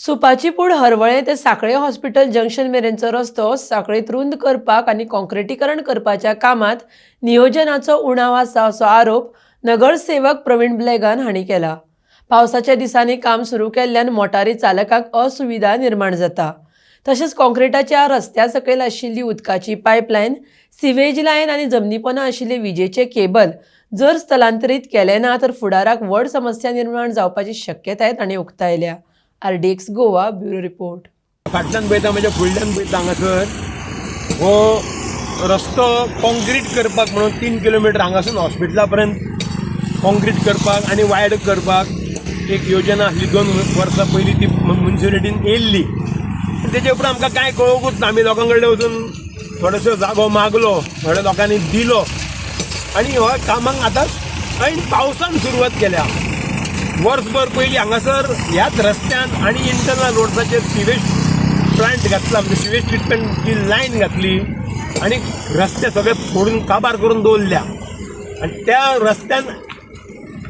सुपाची पूड हरवळे ते सांखळे hospital junction मेरेनचो रस्तो सांखळीत रुंद करपाक आनी कॉन्क्रिटीकरण करपाच्या कामात नियोजनाचो उणाव आसा असो आरोप नगरसेवक प्रवीण ब्लेगन हांणी केला। पावसाच्या दिसांनी काम सुरू केल्ल्यान मोटारी चालकांक असुविधा निर्माण जाता। तशेंच कॉन्क्रिटाच्या रस्त्या सकयल आशिल्ली उदकाची पायपलायन, सिवेज लायन आनी जमनीपोना आशिल्ले विजेचे केबल जर स्थलांतरीत केले ना तर फुडाराक व्हड समस्या निर्माण जावपाची शक्यताय तांणी उक्तायल्या। RDX Goa bureau report. फाटल्यान पळयता म्हणजे फुडल्यान पळयता हांगासर हो रस्तो कॉन्क्रीट करपाक म्हणून 3 किलोमीटर हांगासून हॉस्पिटला पर्यंत कॉन्क्रीट करपाक आनी वायड करपाक एक योजना आसली 2 वर्सां पयलीं ती म्युनिसिपालिटीन येयल्ली। तेजे उपरांत आमकां कांय कळोवंकूच ना। आमी लोकां कडल्यान वचून थोडोसो जागो मागलो, थोड्या लोकांनी दिलो आनी हो कामाक आतां ऐन पावसान सुरवात केल्या। वर्सभर पयलीं हांगासर ह्याच रस्त्यान आनी इंटरनल रोड्साचेर सिवेज प्लांट घातला, म्हणजे सिवेज ट्रिटमेंटची लायन घातली आनी रस्ते सगळे फोडून काबार करून दवरल्या। आनी त्या रस्त्यान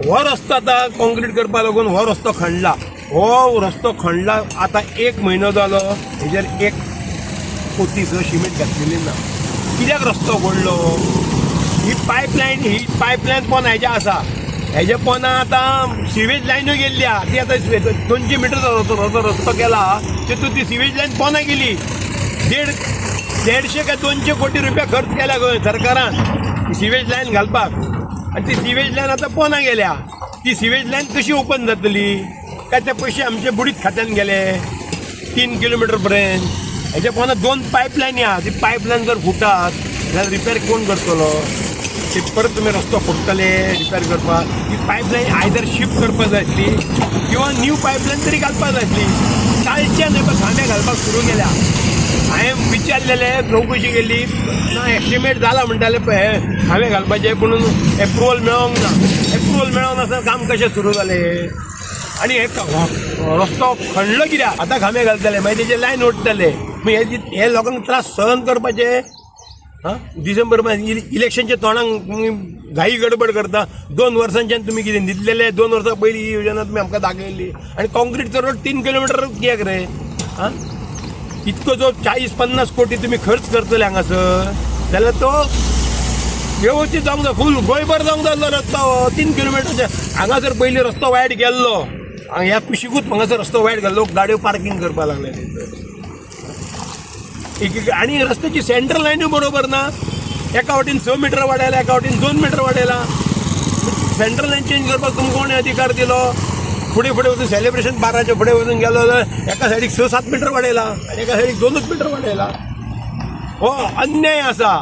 हो रस्तो आतां कॉन्क्रीट करपा लागून हो रस्तो खणला। हो रस्तो खणला आतां 1 म्हयनो जालो, हेजेर 1 पोती सुद्दां सिमेंट घातलेली ना। कित्याक रस्तो घडलो? ही पायपलायन पोना हेजे आसा, हेजे पोना आतां सिवेज लायन्यो गेल्ल्या, ती आतां 200 मिटर रस्तो केला, तितून ती सिवेज लायन पोना गेली। 150 काय 200 कोटी रुपया खर्च केला गोंय सरकारान सिवेज लायन घालपाक, आनी ती सिवेज लायन आतां पोना गेल्या। ती सिवेज लायन कशी ओपन जातली? काय ते पयशे आमचे बुडीत खात्यान गेले 3 किलोमीटर पर्यंत। हेजे पोना 2 पायपलायन या, ती पायपलायन जर फुटात जाल्यार रिपेर कोण करतलो? ते परत तुमी रस्तो फोडटले रिपेर करपाक। ती पायपलायन आयदर शिफ्ट करपाक जाय आसली किंवा न्यू पायपलायन तरी घालपाक जाय आसली। कालच्यान खांबे घालपाक सुरू केल्या। हांवें विचारलेले, चवकशी केली ना, एस्टिमेट जाला म्हणटाले पळय खांबे घालपाचे, पूण एप्रुवल मेळोंक ना। एप्रुवल मेळोंक नासतना काम कशें सुरू जालें? आनी हे रस्तो खणलो कित्याक? आतां खांबे घालतले, मागीर तेजे लायन ओडटले, मागीर हे लोकांक त्रास सहन करपाचे। डिसेंबर इलेक्शनच्या तोंडाक घाई गडबड करता। 2 वर्सांच्यान तुमी कितें दितलेले? 2 वर्सां पयलीं ही योजना तुमी आमकां दाखयल्ली आनी कॉन्क्रीटचो रोड 3 किलोमीटर कित्याक रे? इतको जो 40-50 कोटी तुमी खर्च करतले हांगासर जाल्यार तो व्यवस्थीत जावंक जाय, फूल गोंयभर जावंक जाय रस्तो 3 किलोमीटरचे। हांगासर पयलीं रस्तो वायड केल्लो, ह्या कुशीकूच हांगासर रस्तो वायड केल्लो, लोक गाडयो पार्किंग करपाक लागले थंयसर। आनी रस्त्याची सेंट्रल लायन्यो बरोबर ना। एका वाटेन 6 मिटर वाडयला, एका वाटेन 2 मिटर वाडयला। सेंट्रल लायन चेंज करपाक तुमकां कोणें अधिकार दिलो? फुडें वचून सेलिब्रेशन बाराच्या फुडें वचून गेलो जाल्यार एका सायडीक 6-7 मिटर वाडयला आनी एका सायडीक 2च मिटर वाडयला। हो अन्याय आसा।